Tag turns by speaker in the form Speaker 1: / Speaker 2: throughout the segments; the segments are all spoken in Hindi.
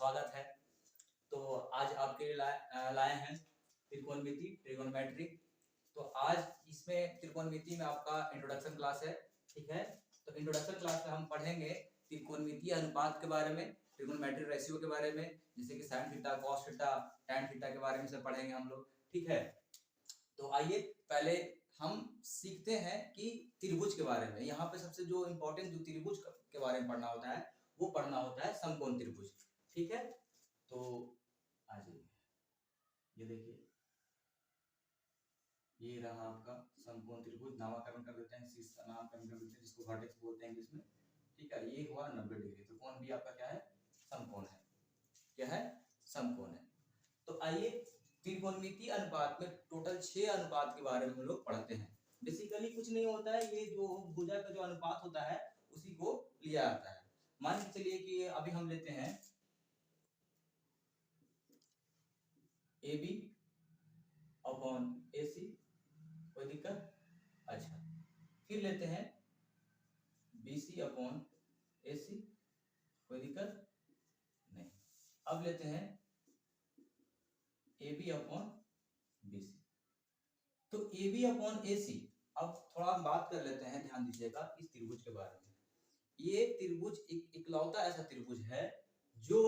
Speaker 1: स्वागत है। तो आज आपके लिए लाए हैं त्रिकोणमिति ट्रिगोनोमेट्री। तो आज इसमें त्रिकोणमिति में आपका इंट्रोडक्शन क्लास है, ठीक है। तो इंट्रोडक्शन क्लास में हम पढ़ेंगे त्रिकोणमितीय अनुपात के बारे में, ट्रिगोनोमेट्रिक रेशियो के बारे में, जैसे कि sine theta, cos theta, tan theta के बारे में सब पढ़ेंगे हम लोग, ठीक है। तो आइए पहले हम सीखते हैं कि त्रिभुज के बारे में। यहाँ पे सबसे जो इम्पोर्टेंट जो त्रिभुज के बारे में पढ़ना होता है वो पढ़ना होता है समकोण त्रिभुज, ठीक है। तो आ जाइए, ये देखिए, ये रहा आपका समकोण त्रिभुज। नामकरण कर देते हैं, शीर्ष का नामकरण कर देते हैं, जिसको वर्टेक्स बोलते हैं इंग्लिश में, ठीक है। ये हुआ 90 डिग्री। तो कोण भी आपका क्या है? समकोण है। क्या है? समकोण है। तो आइए त्रिकोणमितीय अनुपात में टोटल 6 अनुपात के बारे में हम लोग पढ़ते हैं। बेसिकली कुछ नहीं होता है, ये जो भुजा का जो अनुपात होता है उसी को लिया जाता है। मान के चलिए कि अभी हम लेते हैं AB अपॉन AC, कोई दिक्कत? अच्छा, फिर लेते हैं BC अपॉन AC, कोई दिक्कत नहीं। अब लेते हैं AB अपॉन BC। तो AB अपॉन AC, अब थोड़ा हम बात कर लेते हैं, ध्यान दीजिएगा इस त्रिभुज के बारे में। ये त्रिभुज एक इकलौता ऐसा त्रिभुज है जो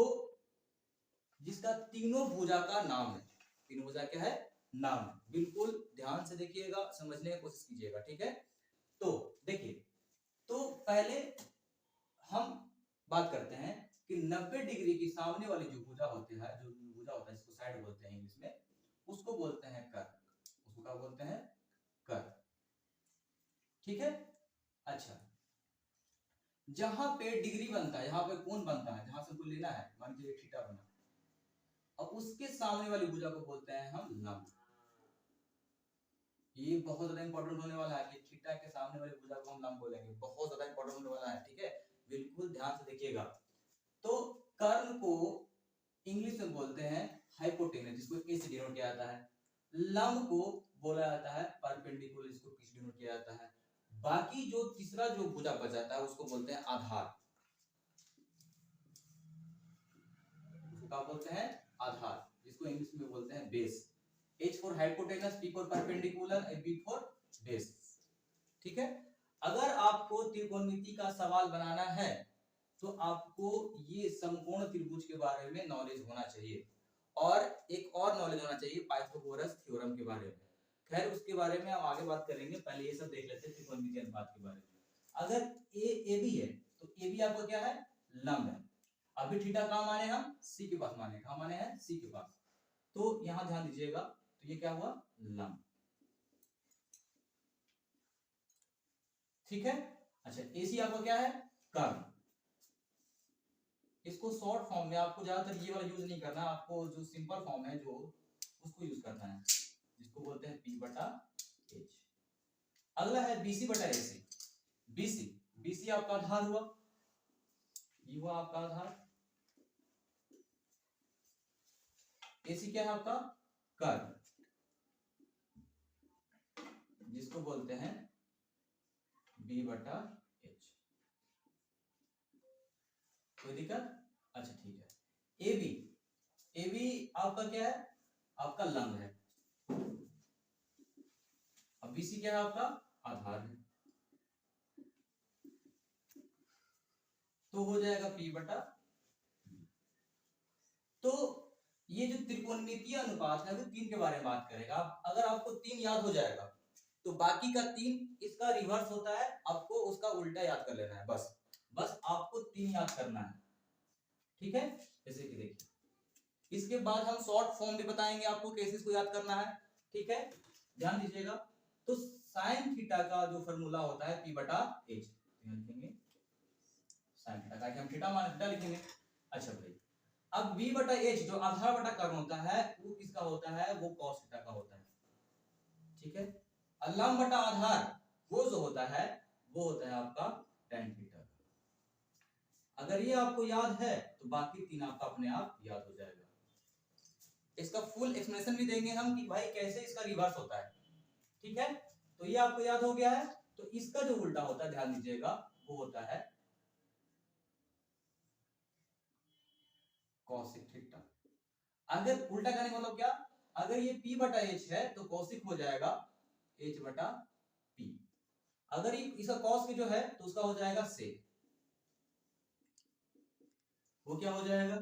Speaker 1: जिसका तीनों भुजा का नाम है। तीनों भुजा क्या है? नाम है। बिल्कुल ध्यान से देखिएगा, समझने की कोशिश कीजिएगा, ठीक है। तो देखिए, तो पहले हम बात करते हैं कि 90 डिग्री की सामने वाली जो भुजा होती है, जो भुजा होता है, इसको साइड बोलते हैं इंग्लिश में, उसको बोलते हैं कर्व। उसको क्या बोलते हैं? कर्व, ठीक है। अच्छा, जहां पे डिग्री बनता है, जहां पे कोण बनता है, जहां से कोण लेना है, मान लीजिए थीटा बना, अब उसके सामने वाली भुजा को बोलते हैं हम लंब। ये बहुत ज्यादा इंपॉर्टेंट होने वाला है कि थीटा के सामने वाली भुजा को हम लंब बोलेंगे, बहुत ज्यादा इंपॉर्टेंट होने वाला है, ठीक है। बिल्कुल ध्यान से देखिएगा। तो कर्ण को इंग्लिश में बोलते हैं हाइपोटेनस, जिसको ए से डिनोट किया जाता है। लंब को बोला जाता है परपेंडिकुलर, जिसको पी से डिनोट किया जाता है। बाकी जो तीसरा जो भुजा बच जाता है उसको बोलते हैं आधार। उसको क्या बोलते हैं? आधार, जिसको इंग्लिश में बोलते हैं base. H for hypotenuse, P for perpendicular, B for base, ठीक है। अगर आपको त्रिकोणमिति का सवाल बनाना है तो आपको ये समकोण त्रिभुज के बारे में नॉलेज होना चाहिए, और एक और नॉलेज होना चाहिए पाइथागोरस थ्योरम के बारे में। खैर उसके बारे में हम आगे बात करेंगे, पहले ये सब देख लेते हैं त्रिकोणमितीय अनुपात के बारे में। अगर AB है तो AB आपका क्या है? लंब है। अभी थीटा कहां माने? हम C के पास माने। कहां माने हैं? C के पास। तो यहां ध्यान दीजिएगा, तो ये क्या हुआ? लंब, ठीक है। अच्छा, AC आपका क्या है? कर्व। इसको शॉर्ट फॉर्म में आपको ज्यादातर ये वाला यूज नहीं करना, आपको जो सिंपल फॉर्म है जो उसको यूज करना है, जिसको बोलते हैं P बटा H। अगला है BC बटा AC। BC आपका आधार हुआ, ये हुआ आपका आधार। AC क्या है आपका? कर्व, जिसको बोलते हैं B बटा H। कोई दिक्कत? अच्छा, ठीक है। AB आपका क्या है? आपका लंब है। अब BC क्या है? आपका आधार है। तो हो जाएगा P बटा। तो ये जो त्रिकोणमितीय अनुपात है वो 3 के बारे में बात करेगा। अगर आपको 3 याद हो जाएगा तो बाकी का 3 इसका रिवर्स होता है, आपको उसका उल्टा याद कर लेना है। बस आपको 3 याद करना है, ठीक है। जैसे कि देखिए, इसके बाद हम शॉर्ट फॉर्म भी बताएंगे आपको कैसे इसको याद करना है, ठीक है। ध्यान दीजिएगा। तो साइन थीटा का जो फॉर्मूला होता है P बटा H, लिखेंगे साइन थीटा का, हम थीटा मान थीटा लिखेंगे। अच्छा भाई, अब V बटा H जो आधार बटा कर्ण होता है वो किसका होता है? वो cos थीटा का होता है, ठीक है। लंब बटा आधार वो जो होता है वो होता है आपका tan थीटा का। अगर ये आपको याद है तो बाकी 3 आपका अपने आप याद हो जाएगा। इसका फुल एक्सप्लेनेशन भी देंगे हम कि भाई कैसे इसका रिवर्स होता है, ठीक है। तो ये आपको याद हो गया है। तो इसका जो उल्टा होता है, ध्यान दीजिएगा, वो होता है कॉसिक थीटा। अगर उल्टा करने का मतलब क्या, अगर ये p बटा h है तो कॉसिक हो जाएगा h बटा p। अगर ये इसका कॉस जो है तो उसका हो जाएगा सेक, वो क्या हो जाएगा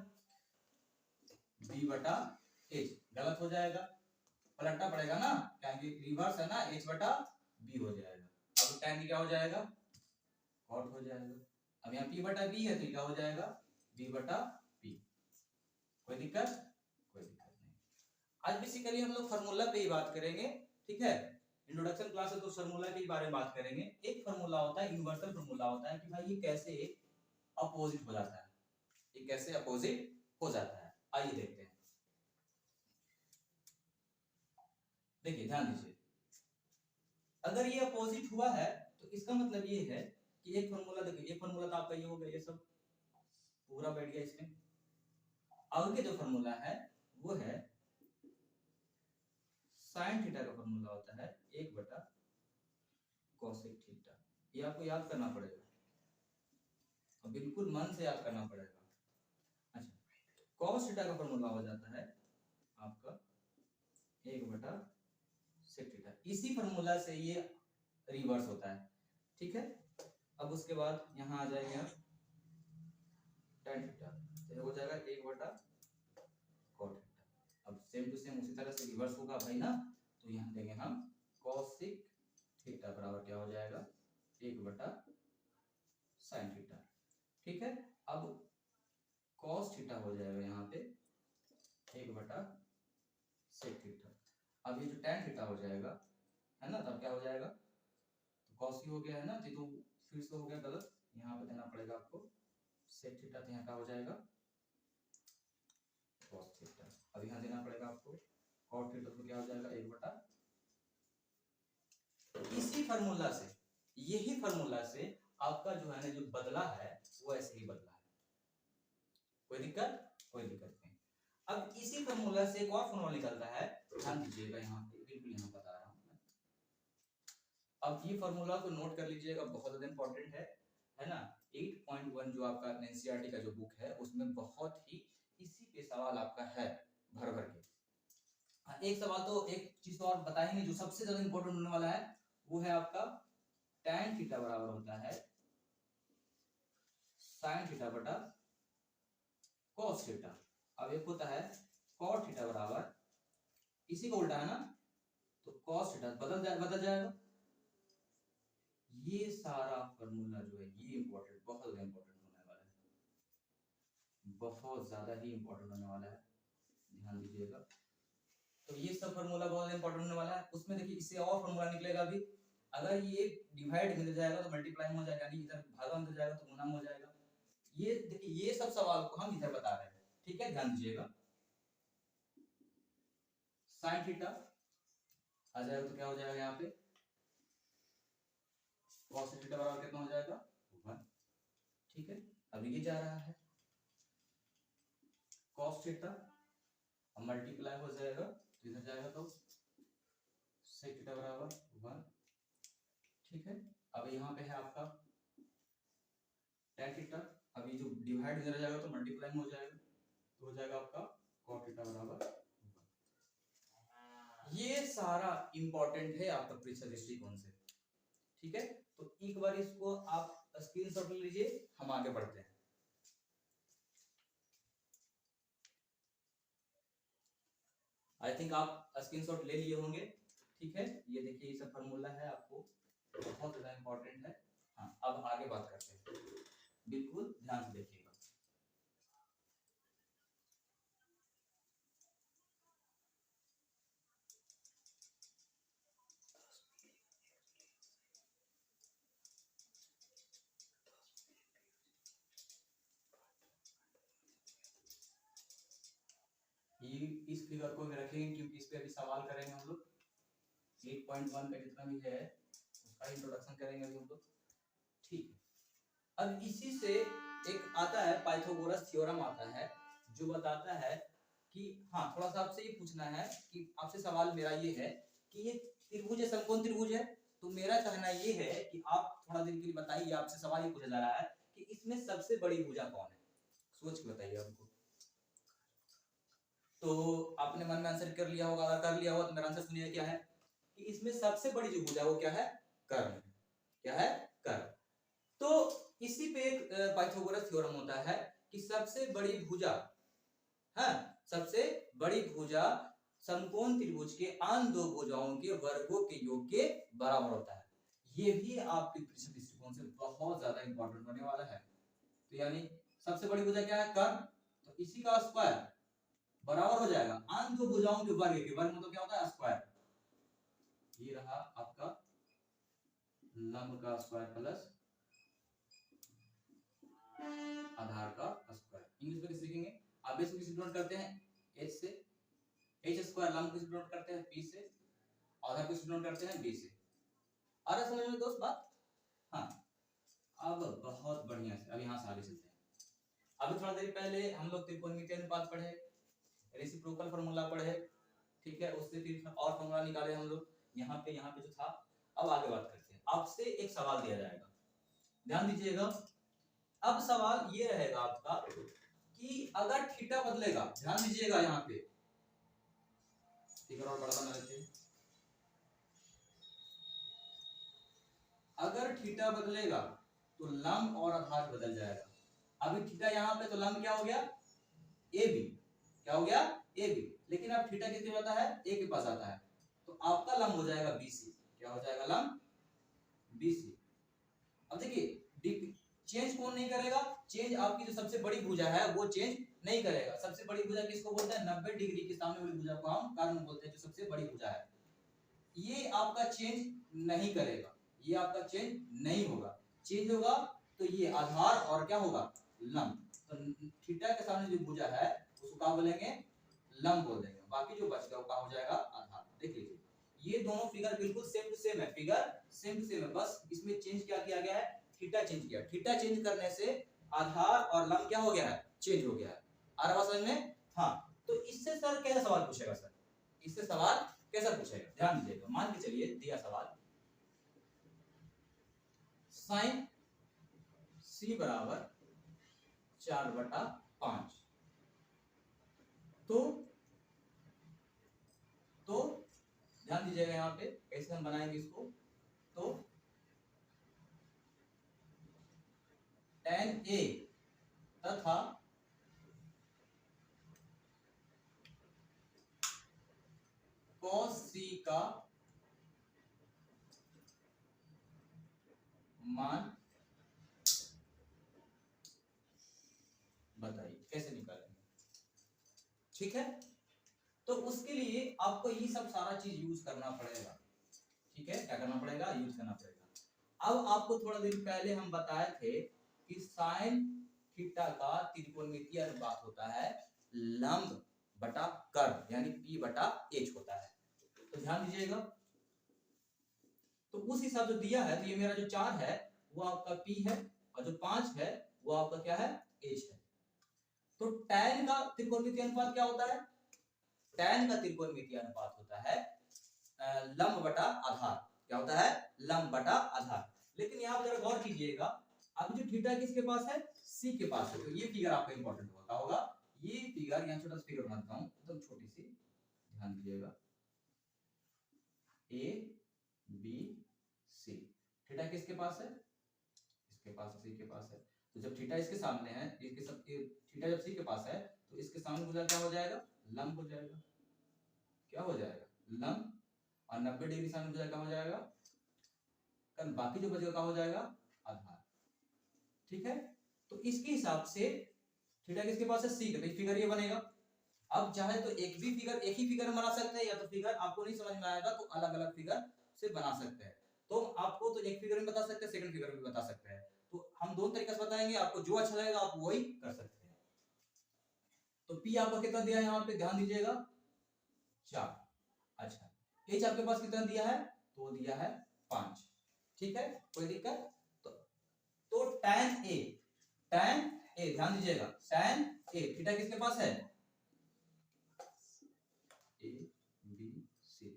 Speaker 1: b बटा h। गलत हो जाएगा, पलटना पड़ेगा ना, क्योंकि रिवर्स है ना, h बटा b हो जाएगा। अब tan क्या हो जाएगा cot हो जाएगा। अब यहाँ p बटा b है तो क्या हो जाएगा b बटा p। कोई दिक्कत, कोई दिक्कत नहीं। आज बेसिकली हम लोग फार्मूला पे ही बात करेंगे, ठीक है। इंट्रोडक्शन क्लास है तो फार्मूला के बारे में बात करेंगे। एक फार्मूला होता है यूनिवर्सल फार्मूला होता है कि भाई ये कैसे अपोजिट हो जाता है, ये कैसे अपोजिट हो जाता है। आइए देखते हैं। देखिए ध्यान दीजिए, अगर ये अपोजिट हुआ है तो इसका मतलब ये है कि एक फार्मूला, देखिए एक फार्मूला तो आपका ये हो गया, ये सब पूरा बैठ गया इसमें। आगे जो फार्मूला है वो है साइन थीटा का फार्मूला होता है 1 बटा कोसेक थीटा। ये आपको याद करना पड़ेगा और बिल्कुल मन से याद करना पड़ेगा। अच्छा, कॉस थीटा का फार्मूला हो जाता है आपका 1 बटा सेक थीटा। इसी फार्मूला से ये रिवर्स होता है, ठीक है। अब उसके बाद यहाँ आ जाएंगे आप tan थीटा, तो हो जाएगा 1 बटा cot थीटा। अब सेम टू सेम उसी तरह से रिवर्स होगा भाई ना, तो यहाँ देंगे हम cosec थीटा बराबर क्या हो जाएगा 1 बटा sin थीटा, ठीक है। अब cos थीटा हो जाएगा यहाँ पे 1 बटा sec थीटा। अब ये जो tan थीटा हो जाएगा है ना, तब क्या हो जाएगा, तो cos ही हो गया है ना, ये तो फिर से हो गया गलत, यहाँ पे देना पड़ेगा आपको sec थीटा, तो यहाँ क्या हो जाएगा cos थीटा। अब यहाँ देना पड़ेगा आपको cot थीटा, तो क्या हो जाएगा 1 बटा। इसी फार्मूला से, यही फार्मूला से आपका जो है ना जो बदला है वो ऐसे ही बदला है। कोई दिक्कत, कोई दिक्कत नहीं। अब इसी फार्मूला से एक और फार्मूला निकलता है, ध्यान दीजिएगा यहाँ पे, बिल्कुल यहाँ बता रहा हूँ मैं। अब ये फार्मूला को नोट कर लीजिएगा, बहुत ज्यादा इंपॉर्टेंट है ना। 8.1 जो आपका एनसीईआरटी का जो बुक है उसमें बहुत ही इसी पे सवाल आपका है भर भर के। एक सवाल तो एक चीज तो और बता ही नहीं, जो सबसे ज्यादा इंपॉर्टेंट होने वाला है वो है आपका tan थीटा बराबर होता है sin थीटा बटा cos थीटा। अब एक होता है cot थीटा बराबर, इसी को उल्टा है ना, तो cos थीटा बदल जाएगा। ये सारा फार्मूला जो है ये इंपॉर्टेंट, बहुत ज्यादा इंपॉर्टेंट होने वाला है, बहुत ज्यादा ही इंपॉर्टेंट होने वाला है, ध्यान दीजिएगा। तो ये सब फार्मूला बहुत इंपॉर्टेंट होने वाला है। उसमें देखिए इससे और फार्मूला निकलेगा भी, अगर ये डिवाइड मिल जाएगा तो मल्टीप्लाई हो जाएगा, यानी इधर भागा मिल जाएगा तो गुना हो जाएगा। ये देखिए ये सब सवाल को हम इधर बता रहे हैं, ठीक है, ध्यान दीजिएगा। sin थीटा आ जाएगा तो क्या हो जाएगा यहाँ पे cos थीटा बराबर कितना हो जाएगा 1, ठीक है। अब ये जा रहा है cos थीटा, अब मल्टीप्लाई हो जाएगा तो इधर जाएगा तो sec थीटा बराबर 1, ठीक है। अब यहाँ पे है आपका tan थीटा, अब ये जो डिवाइड इधर जाएगा तो मल्टीप्लाई हो जाएगा, तो हो जाएगा आपका cot थीटा बराबर 1। ये सारा इंपॉर्टेंट है आपका परीक्षा दृष्टिकोण से, ठीक है। तो एक बार इसको आप स्क्रीनशॉट ले लीजिए, हम आगे बढ़ते हैं। आई थिंक आप स्क्रीनशॉट ले लिए होंगे, ठीक है। ये देखिए ये सब फार्मूला है, आपको बहुत ज्यादा इंपॉर्टेंट है। हाँ, अब आगे बात करते हैं, बिल्कुल ध्यान से देखिएगा। ये इस फिगर को रखेंगे क्योंकि इस पे अभी सवाल करेंगे हम लोग। 8.1 का जितना भी है उसका इंट्रोडक्शन करेंगे अभी हम लोग, ठीक है। अब इसी से एक आता है पाइथागोरस थ्योरम आता है, जो बताता है कि हाँ, थोड़ा सा आपसे ये पूछना है कि आपसे सवाल मेरा ये है कि ये त्रिभुज है, समकोण त्रिभुज है, तो मेरा कहना ये है कि आप थोड़ा देर के लिए बताइए, आपसे सवाल ये पूछा जा रहा है कि इसमें सबसे बड़ी भुजा कौन है, सोच के बताइए हमको। तो आपने मन में आंसर कर लिया होगा, अगर कर लिया होगा तो मेरा आंसर सुनिए क्या है कि इसमें सबसे बड़ी जो भुजा है वो क्या है, कर्ण। क्या है, कर्ण। तो इसी पे एक पाइथागोरस थ्योरम होता है कि सबसे बड़ी भुजा, हाँ, सबसे बड़ी भुजा समकोण त्रिभुज के आन दो भुजाओं के वर्गों के योग के बराबर होता है। ये भी आपके परीक्षा दृष्टिकोण से बहुत ज्यादा इंपॉर्टेंट होने वाला है। तो यानी सबसे बड़ी भुजा क्या है, कर्ण, तो इसी का स्क्वायर बराबर हो जाएगा आन दो भुजाओं के वर्ग के, वर्ग मतलब क्या होता है, स्क्वायर। ये रहा आपका लंब का स्क्वायर प्लस आधार का स्क्वायर। इंग्लिश में कैसे लिखेंगे, आप बेस को डिनोट करते हैं h से, h स्क्वायर लंब को डिनोट करते हैं p से, आधार को डिनोट करते हैं b से। आ रहा समझ में दोस्त बात? हाँ, अब बहुत बढ़िया से अब यहाँ से आगे चलते हैं। अभी थोड़ा देर पहले हम लोग त्रिकोणमितीय अनुपात पढ़े, रेसिप्रोकल फार्मूला पढ़े, ठीक है, उससे फिर और फार्मूला निकाले हम लोग यहाँ पे जो था। अब आगे बात करते हैं, आपसे एक सवाल दिया जाएगा, ध्यान दीजिएगा। अब सवाल ये रहेगा आपका कि अगर थीटा बदलेगा, ध्यान दीजिएगा यहाँ पे, फिगर और बड़ा बना लेते हैं। अगर थीटा बदलेगा तो लंब और आधार बदल जाएगा। अभी थीटा यहाँ पे तो लंब क्या हो गया, ए बी, क्या हो गया, ए बी, लेकिन अब थीटा कितने आता है, ए के पास आता है, तो आपका लंब हो जाएगा बी सी। क्या हो जाएगा, लंब बी सी। अब देखिए चेंज कौन नहीं करेगा, चेंज आपकी जो सबसे बड़ी भुजा है वो चेंज नहीं करेगा। सबसे बड़ी भुजा किसको बोलते हैं, 90 डिग्री के सामने वाली भुजा को हम कर्ण बोलते हैं, जो सबसे बड़ी भुजा है। ये आपका चेंज नहीं करेगा, ये आपका चेंज नहीं होगा। चेंज होगा तो ये आधार और क्या होगा, लंब। तो थीटा के सामने जो भुजा है उसको क्या बोलेंगे, लंब बोल देंगे। बाकी जो बच गया वो क्या हो जाएगा, आधार। देख लीजिए ये दोनों फिगर बिल्कुल सेम टू सेम है, फिगर सेम टू सेम है, बस इसमें चेंज क्या किया गया है, थीटा चेंज किया। थीटा चेंज करने से आधार और लंब क्या हो गया है, चेंज हो गया है। आ रहा समझ में? हाँ, तो इससे सर कैसा सवाल पूछेगा, सर इससे सवाल कैसा पूछेगा, ध्यान दीजिएगा। मान के चलिए दिया सवाल साइन c बराबर 4/5, तो ध्यान दीजिएगा यहाँ पे कैसे हम बनाएंगे इसको। तो tan a तथा cos c का मान बताइए कैसे निकालेंगे, ठीक है। तो उसके लिए आपको ये सब सारा चीज यूज करना पड़ेगा, ठीक है, क्या करना पड़ेगा, यूज करना पड़ेगा। अब आपको थोड़ा देर पहले हम बताए थे कि साइन थीटा का त्रिकोणमितीय अनुपात होता है लंब बटा कर्ण, यानी p बटा h होता है। तो ध्यान दीजिएगा, तो उस हिसाब से दिया है, तो ये मेरा जो 4 है वो आपका p है और जो 5 है वो आपका क्या है, h है। तो tan का त्रिकोणमितीय अनुपात क्या होता है, tan का त्रिकोणमितीय अनुपात होता है लंब बटा आधार। क्या होता है, लंब बटा आधार। लेकिन यहाँ जरा गौर कीजिएगा, अब जो थीटा किसके पास है, c के पास है, तो ये फिगर आपका इंपॉर्टेंट होगा। होगा ये फिगर, यहाँ छोटा सा फिगर बनाता हूँ एकदम छोटी सी, ध्यान दीजिएगा, a b c, थीटा किसके पास है, इसके पास, c के पास है। तो जब थीटा इसके सामने है, इसके सब थीटा जब c के पास है तो इसके सामने भुजा क्या हो जाएगा, लंब हो जाएगा। क्या हो जाएगा, लंब। और 90 डिग्री सामने भुजा क्या हो जाएगा, कर्ण। बाकी जो बचेगा क्या हो जाएगा, आधार, ठीक है। तो इसके हिसाब से थीटा किसके पास है, c के, फिगर ये बनेगा। अब चाहे तो एक ही फिगर में बना सकते हैं, या तो फिगर आपको नहीं समझ में आएगा तो अलग अलग फिगर से बना सकते हैं। तो आपको तो एक फिगर में बता सकते हैं, सेकंड फिगर में बता सकते हैं, तो हम दोनों तरीके से बताएंगे, आपको जो अच्छा लगेगा आप वही कर सकते हैं। तो p आपका कितना दिया है यहाँ पे, ध्यान दीजिएगा 4। अच्छा, h आपके पास कितना दिया है, तो दिया है 5, ठीक है, कोई दिक्कत। तो tan a ध्यान दीजिएगा, tan a थीटा किसके पास है, a b c,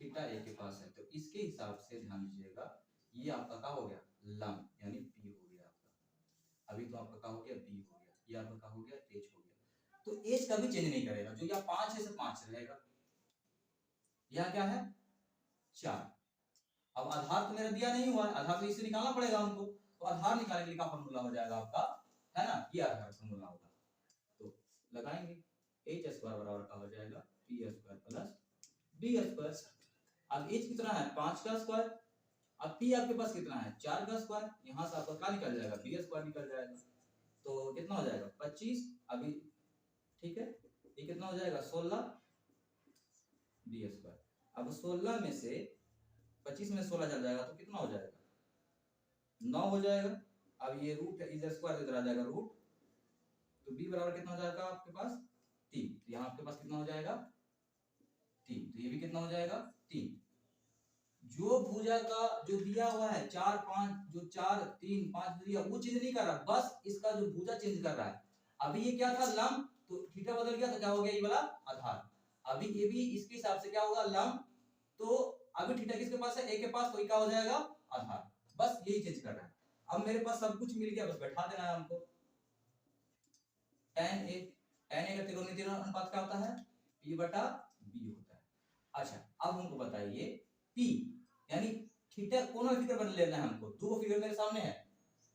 Speaker 1: theta a के पास है। तो इसके हिसाब से ध्यान दीजिएगा, ये आपका क्या हो गया, लंब, यानी p हो गया आपका। अभी तो आपका क्या हो गया, b हो गया, ये आपका क्या हो गया, h हो गया। तो एच कभी चेंज नहीं करेगा, जो यहाँ 5 है से 5 रहेगा, यहाँ क्या है 4। अब आधार तो मेरा दिया नहीं हुआ है, आधार तो इससे निकालना पड़ेगा हमको, तो आधार निकालने के लिए क्या फॉर्मूला हो जाएगा आपका, है ना, ये आधार फॉर्मूला होगा। तो लगाएंगे एच स्क्वायर बराबर का हो जाएगा P square plus B square. अब एच कितना है 5 का स्क्वायर, अब पी आपके पास कितना है 4 का स्क्वायर, यहाँ से आपका क्या निकल जाएगा बी स्क्वायर निकल जाएगा, तो कितना हो जाएगा 25। अभी ठीक है, ये कितना हो जाएगा 16 बी स्क्वायर। अब 16 में से 25 में 16 चल जाएगा तो कितना हो जाएगा 9 हो जाएगा। अब ये रूट इज स्क्वायर इधर आ जाएगा रूट, तो b बराबर कितना हो जाएगा आपके पास 3, तो यहाँ आपके पास कितना हो जाएगा 3, तो ये भी कितना हो जाएगा 3। जो भुजा का जो दिया हुआ है 4 5, जो 4 3 5 दिया वो चेंज नहीं कर रहा, बस इसका जो भुजा चेंज कर रहा है। अभी ये क्या था लंब, तो थीटा बदल गया तो क्या हो गया ये वाला आधार। अभी ये भी इसके हिसाब से क्या होगा लंब, तो अभी थीटा किसके पास है ए के पास, तो ये क्या हो जाएगा आधार, बस यही चेंज कर रहा है। अब मेरे पास सब कुछ मिल गया, बस बैठा देना है हमको। tan a का त्रिकोणमितीय अनुपात क्या होता है p बटा b होता है। अच्छा अब हमको बताइए p यानी थीटा कौन सा फिगर बन लेना है हमको, दो फिगर मेरे सामने है,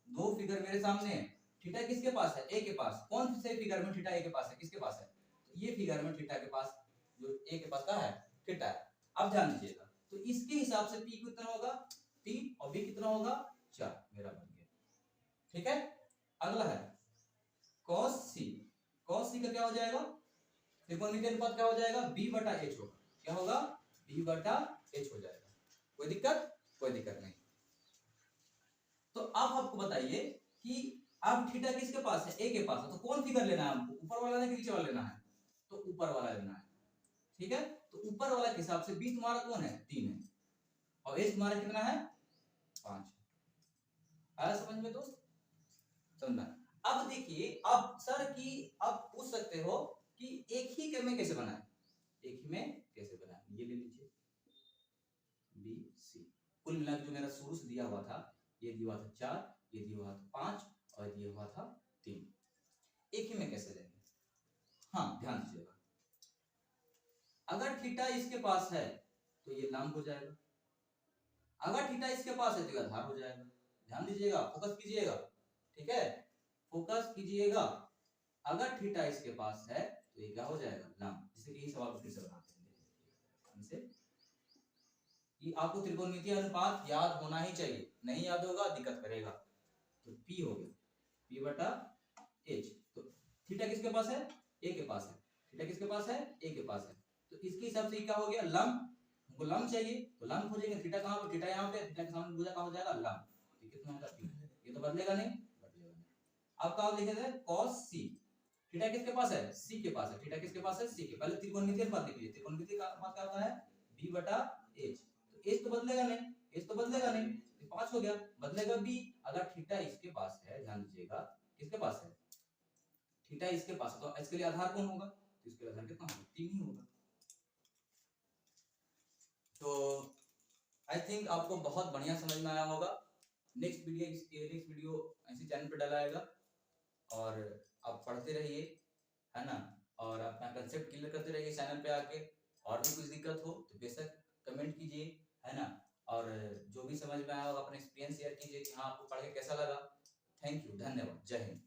Speaker 1: दो फिगर मेरे सामने है, थीटा किसके पास है ए के पास, कौन से फिगर में थीटा ए के पास है, किसके पास है, तो ये फिगर में थीटा के पास जो ए के पास का है थीटा है। अब ध्यान दीजिएगा, तो इसके हिसाब से p कितना होगा 3 और b कितना होगा 4, मेरा बन गया। ठीक है, अगला है cos c, cos c का क्या हो जाएगा त्रिकोणमितीय अनुपात क्या हो जाएगा b बटा h होगा, क्या होगा b बटा h हो जाएगा। कोई दिक्कत, कोई दिक्कत नहीं। तो अब आपको बताइए कि अब थीटा किसके पास है ए के पास है, तो कौन फिगर लेना है हमको, ऊपर वाला लेना है कि नीचे वाला लेना है, तो ऊपर वाला लेना है। ठीक है, तो ऊपर वाला के हिसाब से b तुम्हारा कौन है 3 है और h तुम्हारा कितना है 5। आया समझ में दोस्त, समझना। अब देखिए अब सर की आप पूछ सकते हो कि एक ही में कैसे बनाए, एक ही में कैसे बनाए, ये ले लीजिए बी सी, कुल मिला के जो मेरा शुरू से दिया हुआ था, ये दिया हुआ था 4, ये दिया हुआ था 5 और दिया हुआ था 3, एक ही में कैसे लेंगे। हाँ ध्यान दीजिएगा, अगर थीटा इसके पास है तो ये लंब हो जाएगा, अगर थीटा इसके पास है तो ये आधार हो जाएगा। ध्यान दीजिएगा, फोकस कीजिएगा, ठीक है, फोकस कीजिएगा। अगर थीटा इसके पास है तो ये क्या हो जाएगा लंब, जैसे कि ये सवाल फिर से बनाते हैं कि आपको त्रिकोणमितीय अनुपात याद होना ही चाहिए, नहीं याद होगा दिक्कत करेगा। तो P हो गया P बटा H, तो थीटा किसके पास है A के पास है, थीटा किसके पास है A के पास है, तो इसके हिसाब से क्या हो गया लंब, हमको लंब चाहिए तो लंब खोजेंगे, थीटा कहां पे, थीटा यहां पे, थीटा के सामने भुजा कहां हो जाएगा लंब, ये कितना होगा P, ये तो बदलेगा नहीं, बदलेगा नहीं। अब क्या लिखे थे cos C, थीटा किसके पास है C के पास है, थीटा किसके पास है C के, पहले त्रिकोणमितीय अनुपात लिखिए, त्रिकोणमितीय का अनुपात क्या होता है B बटा H, तो H तो बदलेगा नहीं, H तो बदलेगा नहीं, तो 5 हो गया, बदलेगा B, अगर थीटा इसके पास है, ध्यान दीजिएगा किसके पास है थीटा इसके पास, तो इसके लिए आधार कौन होगा, तो इसके लिए आधार कितना होगा 3 ही होगा। तो आई थिंक आपको बहुत बढ़िया समझ में आया होगा। नेक्स्ट वीडियो ऐसे चैनल पे डाला जाएगा और आप पढ़ते रहिए, है ना, और अपना कंसेप्ट क्लियर करते रहिए चैनल पे आके, और भी कुछ दिक्कत हो तो बेशक कमेंट कीजिए, है ना, और जो भी समझ में आया होगा अपना एक्सपीरियंस शेयर कीजिए कि हाँ आपको पढ़ के कैसा लगा। थैंक यू, धन्यवाद, जय हिंद।